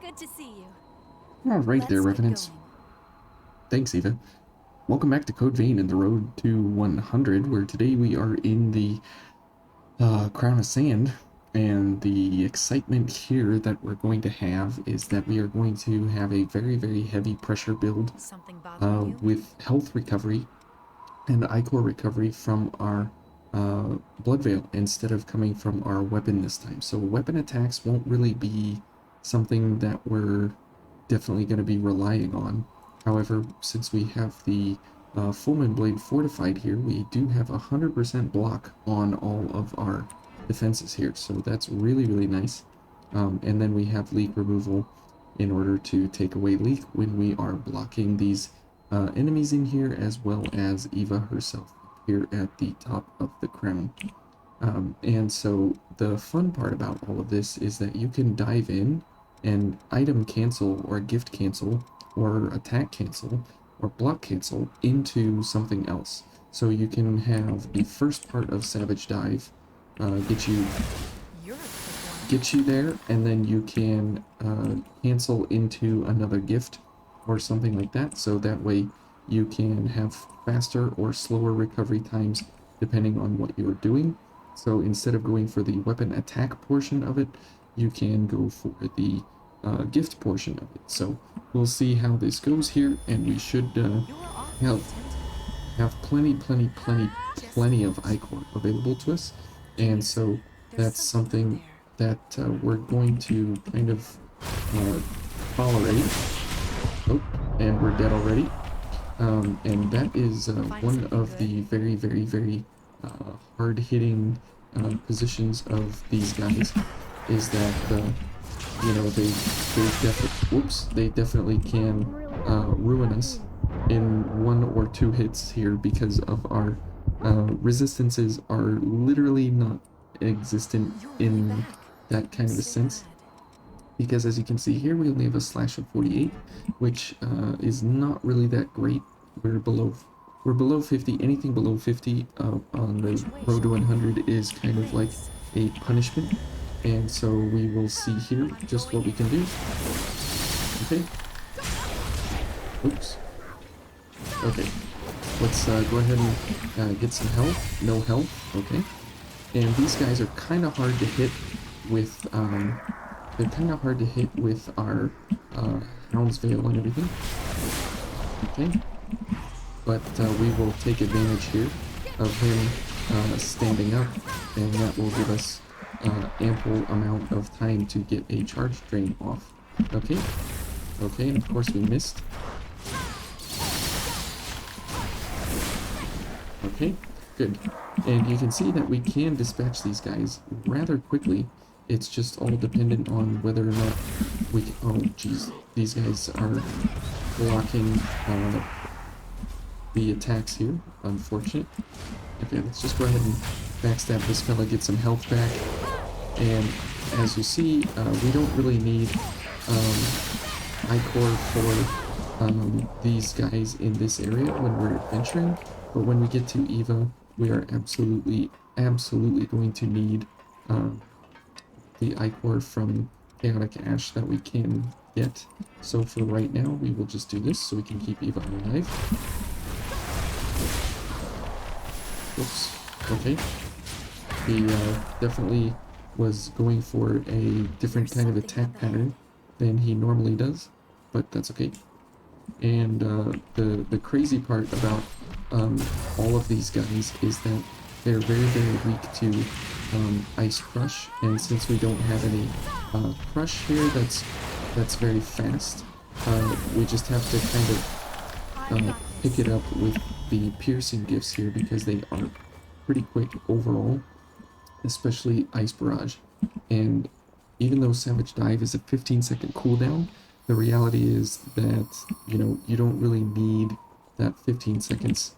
Good to see you. All right there, Let's get Revenants. going. Thanks, Eva. Welcome back to Code Vein and the Road to 100, where today we are in the Crown of Sand, and the excitement here that we're going to have is that we are going to have a very, very heavy pressure build Something bothering you? with health recovery and Ichor recovery from our Blood Veil instead of coming from our weapon this time. So weapon attacks won't really be something that we're definitely going to be relying on. However, since we have the Fulmin Blade fortified here, we do have 100% block on all of our defenses here, so that's really, really nice. And then we have leak removal in order to take away leak when we are blocking these enemies in here, as well as Eva herself here at the top of the crown. And so the fun part about all of this is that you can dive in and item cancel or gift cancel or attack cancel or block cancel into something else. So you can have the first part of Savage Dive get you You're a quick one. there, and then you can cancel into another gift or something like that. So that way you can have faster or slower recovery times depending on what you're doing. So instead of going for the weapon attack portion of it, you can go for the gift portion of it. So we'll see how this goes here, and we should You were awfully have attentive. plenty of Ichor available to us, and so There's that's something something up there. that we're going to kind of uh, tolerate. Oh, and we're dead already. And that is Find one something of the good? very, very, very hard-hitting positions of these guys. Is that you know they definitely can ruin us in one or two hits here because of our resistances are literally not existent You're really in back. that kind of a Stay sense, good. because as you can see here, we only have a slash of 48, which is not really that great. We're below 50. Anything below 50 on the Which way road to shall we 100 go? is kind of like Thanks. a punishment, and so we will see here I'm just going what we in. can do. Okay. Oops. Okay. Let's go ahead and get some health. No health. Okay. And these guys are kind of hard to hit with they're kind of hard to hit with our Hound's Veil and everything. Okay, but we will take advantage here of him standing up, and that will give us ample amount of time to get a charge drain off. Okay, okay, and of course we missed. Okay, good. And you can see that we can dispatch these guys rather quickly. It's just all dependent on whether or not we can... Oh, geez. These guys are blocking the attacks here. Unfortunate. Okay, let's just go ahead and backstab this fella, get some health back. And as you see, we don't really need Ichor for these guys in this area when we're adventuring. But when we get to Eva, we are absolutely going to need the Ichor from Chaotic Ash that we can get. So for right now, we will just do this so we can keep Eva alive. Oops. Okay. He definitely was going for a different kind of attack pattern than he normally does, but that's okay. And the crazy part about all of these guys is that they're very, very weak to Ice Crush, and since we don't have any Crush here that's very fast, we just have to kind of pick it up with the Piercing Gifts here, because they are pretty quick overall, especially Ice Barrage. And even though Savage Dive is a 15-second cooldown, the reality is that, you know, you don't really need that 15 seconds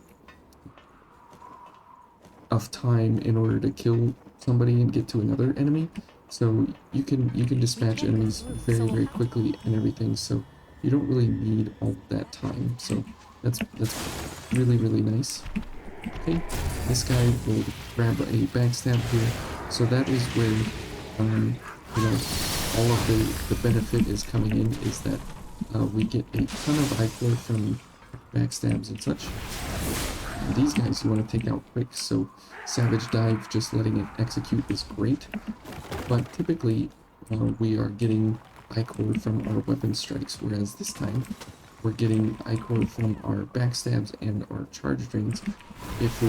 of time in order to kill somebody and get to another enemy. So you can dispatch We can't go enemies through, very, so very we'll have to. quickly and everything. So you don't really need all that time. So that's really, really nice. Okay, this guy will grab a backstab here. So that is where you know, all of the benefit is coming in is that we get a ton of iCore from backstabs and such. And these guys you want to take out quick, so Savage Dive, just letting it execute is great. But typically, we are getting iCore from our weapon strikes, whereas this time we're getting iCore from our backstabs and our charge drains if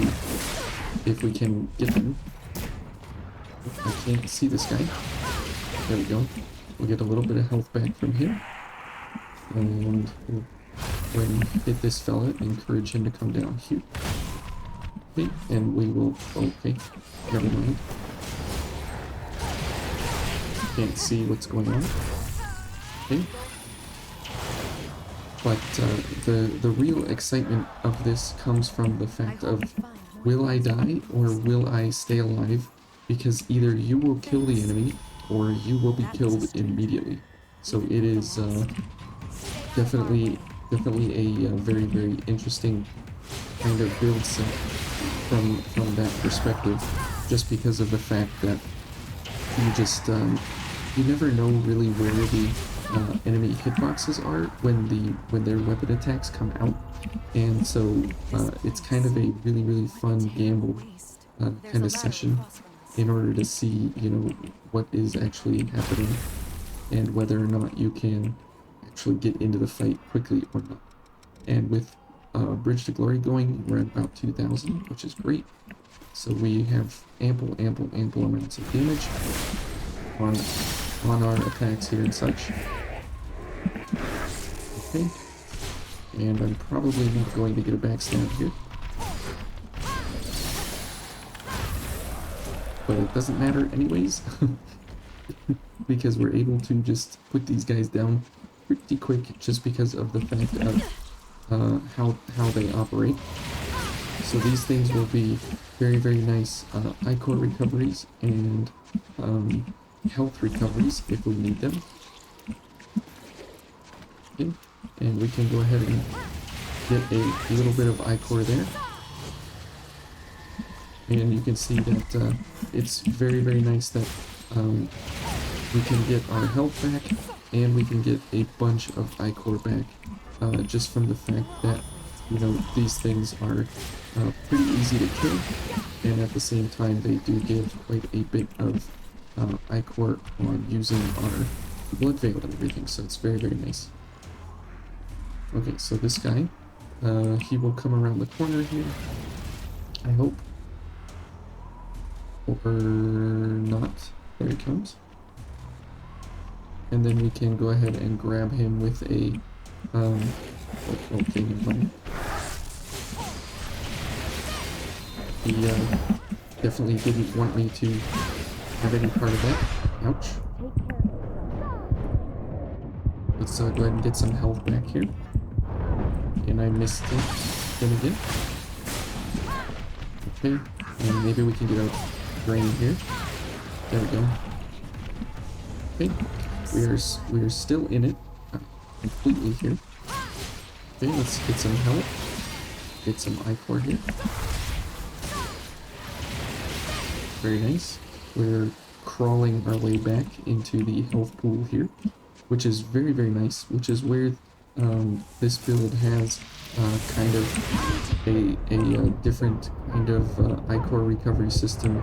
we can get them. I can't see this guy. There we go. We'll get a little bit of health back from him. And we'll go ahead and hit this fella, encourage him to come down here. Okay, and we will... Okay, never mind. Can't see what's going on. Okay. But the real excitement of this comes from the fact of, will I die or will I stay alive? Because either you will kill the enemy or you will be killed immediately. So it is definitely a very, very interesting kind of build set from that perspective, just because of the fact that you just you never know really where the enemy hitboxes are when their weapon attacks come out, and so it's kind of a really, really fun gamble kind of session in order to see, you know, what is actually happening and whether or not you can actually get into the fight quickly or not. And with Bridge to Glory going, we're at about 2,000, which is great. So we have ample amounts of damage on our attacks here and such. Okay, and I'm probably not going to get a backstab here, but it doesn't matter anyways, because we're able to just put these guys down pretty quick just because of the fact of how they operate. So these things will be very, very nice iCore recoveries and health recoveries if we need them. Okay. And we can go ahead and get a little bit of iCore there. And you can see that it's very, very nice that we can get our health back and we can get a bunch of iCore back just from the fact that, you know, these things are pretty easy to kill, and at the same time they do give quite a bit of iCore on using our Blood Veil and everything, so it's very, very nice. Okay, so this guy, he will come around the corner here, I hope. Or not. There he comes. And then we can go ahead and grab him with a, okay, never mind. He definitely didn't want me to have any part of that. Ouch. Let's go ahead and get some health back here. And I missed him again. Okay, and maybe we can get a drain here. There we go. Okay, we are still in it completely here. Okay, let's get some help. Get some iCore here. Very nice. We're crawling our way back into the health pool here, which is very, very nice, which is where this build has kind of a different kind of iCore recovery system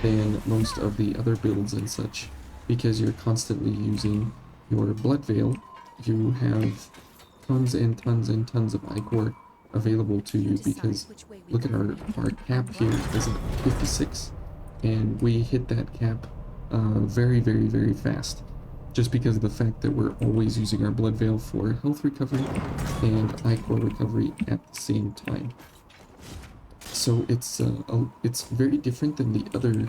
than most of the other builds and such, because you're constantly using your Blood Veil. You have tons and tons and tons of iCore available to you, because look at our cap here is at 56, and we hit that cap very, very, very fast, just because of the fact that we're always using our Blood Veil for health recovery and iCore recovery at the same time. So it's very different than the other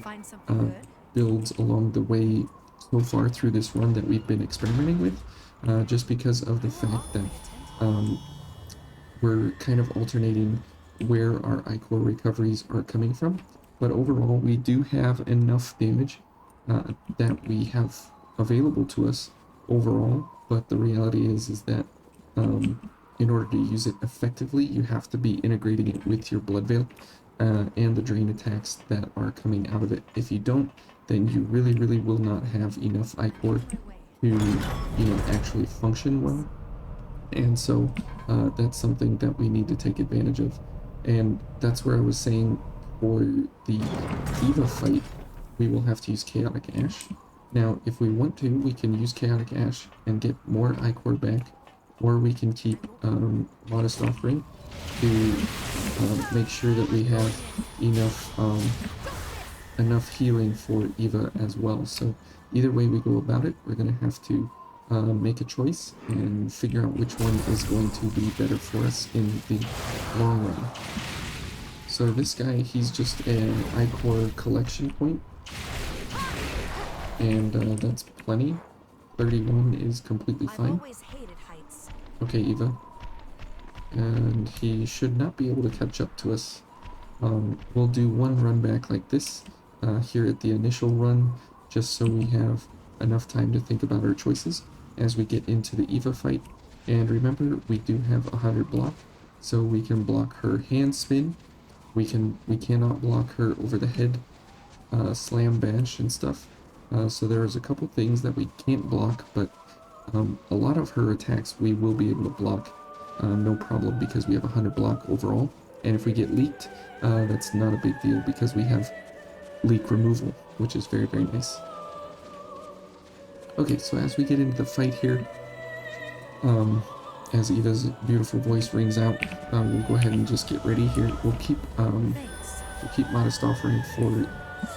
builds along the way so far through this run that we've been experimenting with, just because of the fact that we're kind of alternating where our iCore recoveries are coming from. But overall, we do have enough damage that we have available to us overall, but the reality is that in order to use it effectively, you have to be integrating it with your Blood Veil and the drain attacks that are coming out of it. If you don't, then you really, really will not have enough iCore to, actually function well. And so that's something that we need to take advantage of. And that's where I was saying for the Eva fight, we will have to use Chaotic Ash. Now, if we want to, we can use Chaotic Ash and get more Ichor back, or we can keep Modest Offering to make sure that we have enough healing for Eva as well. So either way we go about it, we're going to have to make a choice and figure out which one is going to be better for us in the long run. So this guy, he's just an Ichor collection point, and that's plenty. 31 is completely fine. Okay, Eva. And he should not be able to catch up to us. We'll do one run back like this here at the initial run, just so we have enough time to think about our choices as we get into the Eva fight. And remember, we do have 100 block, so we can block her hand spin. We cannot block her over the head slam bash and stuff. So there is a couple things that we can't block, but a lot of her attacks we will be able to block no problem, because we have 100 block overall. And if we get leaked, that's not a big deal because we have leak removal, which is very, very nice. Okay, so as we get into the fight here, as Eva's beautiful voice rings out, we'll go ahead and just get ready here. We'll keep Modest Offering for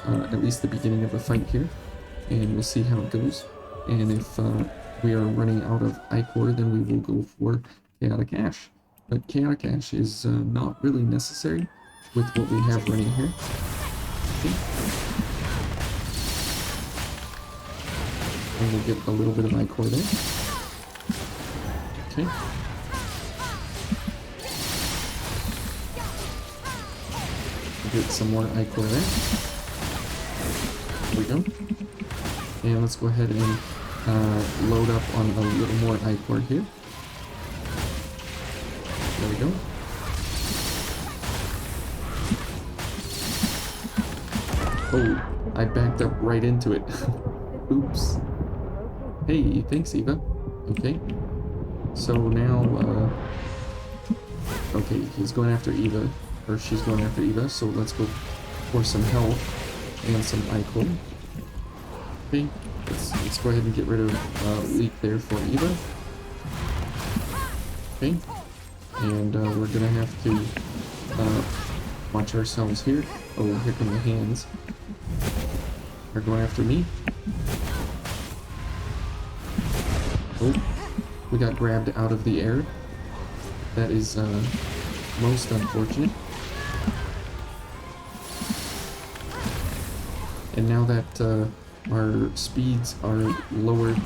at least the beginning of the fight here, and we'll see how it goes. And if we are running out of Ichor, then we will go for Chaotic Ash. But Chaotic Ash is not really necessary with what we have running here. Okay. And we'll get a little bit of Ichor there. Okay. We'll get some more Ichor there. There we go. And let's go ahead and load up on a little more Ichor here. There we go. Oh, I backed up right into it. Oops. Hey, thanks, Eva. Okay. So now, okay, he's going after Eva, or she's going after Eva, so let's go for some health and some Ichor. Okay, let's go ahead and get rid of leak there for Eva. Okay. And we're gonna have to watch ourselves here. Oh, here come the hands. They're going after me. Oh, we got grabbed out of the air. That is most unfortunate. And now that our speeds are lowered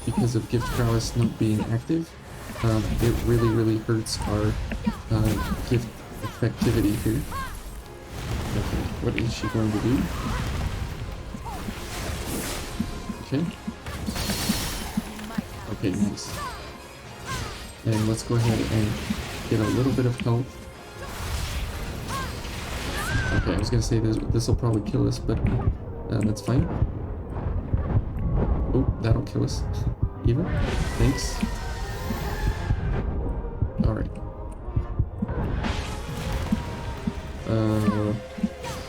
because of Gift Prowess not being active, it really hurts our gift effectivity here. Okay, what is she going to do? Okay. Okay, nice. And let's go ahead and get a little bit of health. Okay, I was gonna say this will probably kill us, but that's fine. Oh, that'll kill us. Eva, thanks. Alright.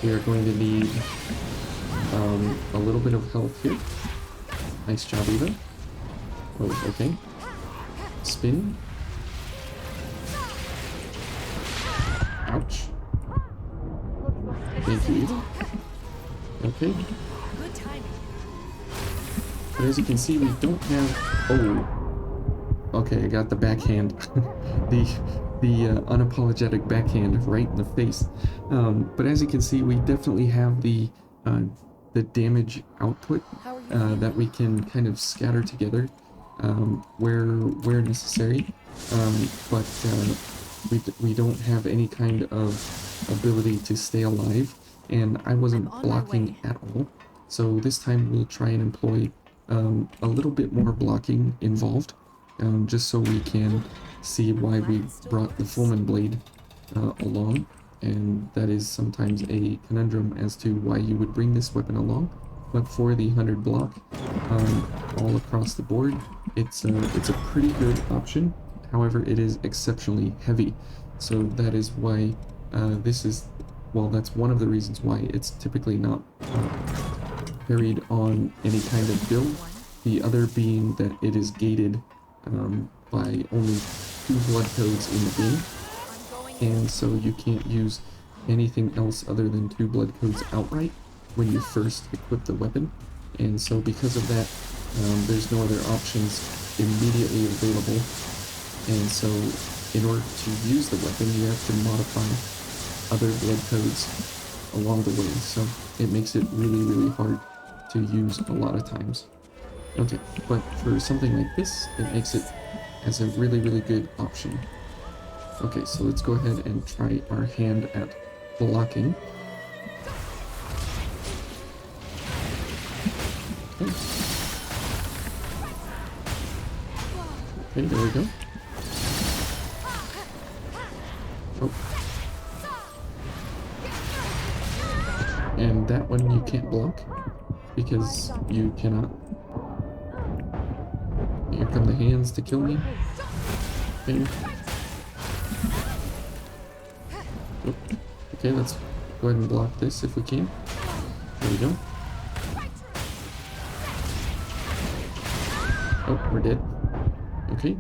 We are going to need a little bit of health here. Nice job, Eva. Oh, okay. Spin. Ouch. Thank you, Eva. Okay. But as you can see, we don't have... Oh. Okay, I got the backhand. the unapologetic backhand right in the face. But as you can see, we definitely have the damage output that we can kind of scatter together where necessary. But we don't have any kind of ability to stay alive, and I wasn't blocking at all. So this time we'll try and employ a little bit more blocking involved, just so we can see why we brought the Fulmin Blade along, and that is sometimes a conundrum as to why you would bring this weapon along. But for the 100 block, all across the board, it's a pretty good option. However, it is exceptionally heavy, so that is why this is, well, that's one of the reasons why it's typically not carried on any kind of build. The other being that it is gated by only 2 blood codes in the game, and so you can't use anything else other than 2 blood codes outright when you first equip the weapon. And so because of that, there's no other options immediately available, and so in order to use the weapon you have to modify other blood codes along the way, so it makes it really hard to use a lot of times. Okay, but for something like this, it makes it as a really good option. Okay, so let's go ahead and try our hand at blocking. Okay. Okay, there we go. Oh. And that one you can't block because you cannot. Here come the hands to kill me. Okay. Oh. Okay, let's go ahead and block this if we can. There we go. Oh, we're dead. Okay.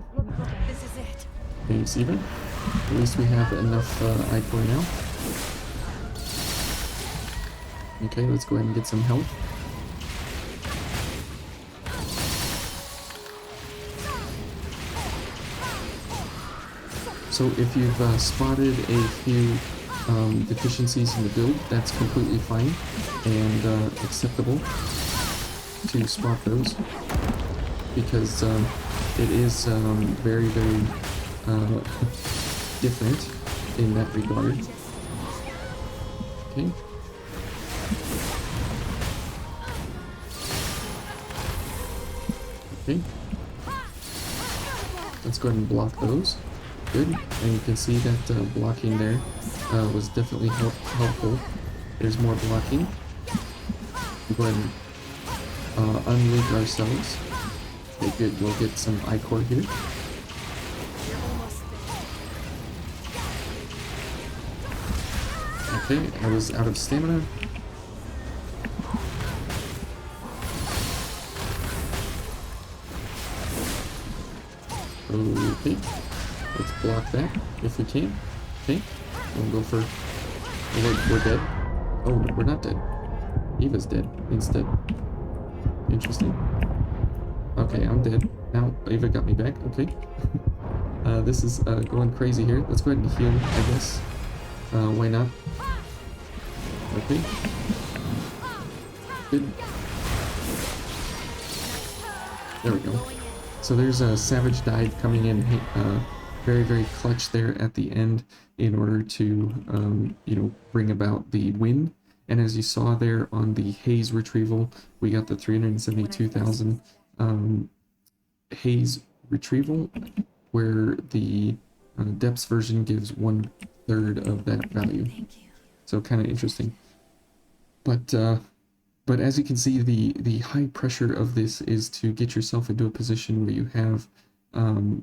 This is it. Thanks, even. At least we have enough Ichor now. Okay, let's go ahead and get some health. So if you've spotted a few deficiencies in the build, that's completely fine and acceptable to spot those, because it is very different in that regard. Okay. Okay. Let's go ahead and block those. Good. And you can see that blocking there was definitely helpful. There's more blocking. We'll go ahead and unlink ourselves. Okay, good. We'll get some Ichor here. Okay, I was out of stamina. Okay, let's block that if we can. Okay, we'll go for. Oh, we're dead. Oh, we're not dead. Eva's dead instead. Interesting. Okay, I'm dead. Now Eva got me back. Okay. This is going crazy here. Let's go ahead and heal, I guess. Why not? Okay. Good. There we go. So there's a Savage Dive coming in very clutch there at the end in order to, you know, bring about the win. And as you saw there on the Haze retrieval, we got the 372,000 Haze retrieval, where the Depths version gives 1/3 of that value. So kind of interesting. But as you can see, the high pressure of this is to get yourself into a position where you have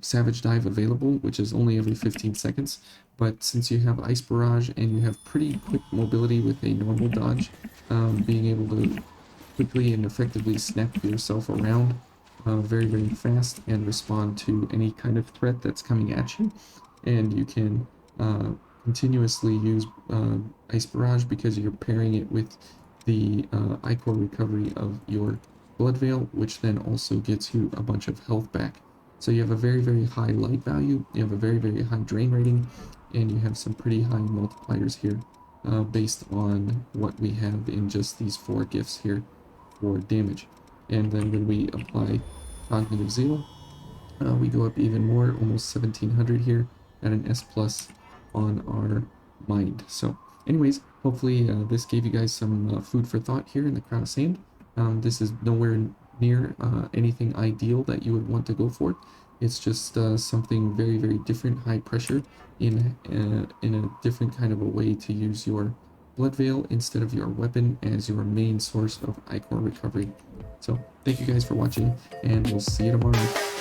Savage Dive available, which is only every 15 seconds. But since you have Ice Barrage and you have pretty quick mobility with a normal dodge, being able to quickly and effectively snap yourself around very fast and respond to any kind of threat that's coming at you. And you can continuously use Ice Barrage because you're pairing it with the Ichor recovery of your Blood Veil, which then also gets you a bunch of health back. So you have a very high light value, you have a very high drain rating, and you have some pretty high multipliers here based on what we have in just these 4 gifts here for damage. And then when we apply Cognitive Zeal, we go up even more, almost 1700 here at an S+ on our Mind. So anyways, hopefully this gave you guys some food for thought here in the Crown of Sand. This is nowhere near anything ideal that you would want to go for. It's just something very different, high pressure in a different kind of a way to use your Blood Veil instead of your weapon as your main source of Ichor recovery. So thank you guys for watching, and we'll see you tomorrow.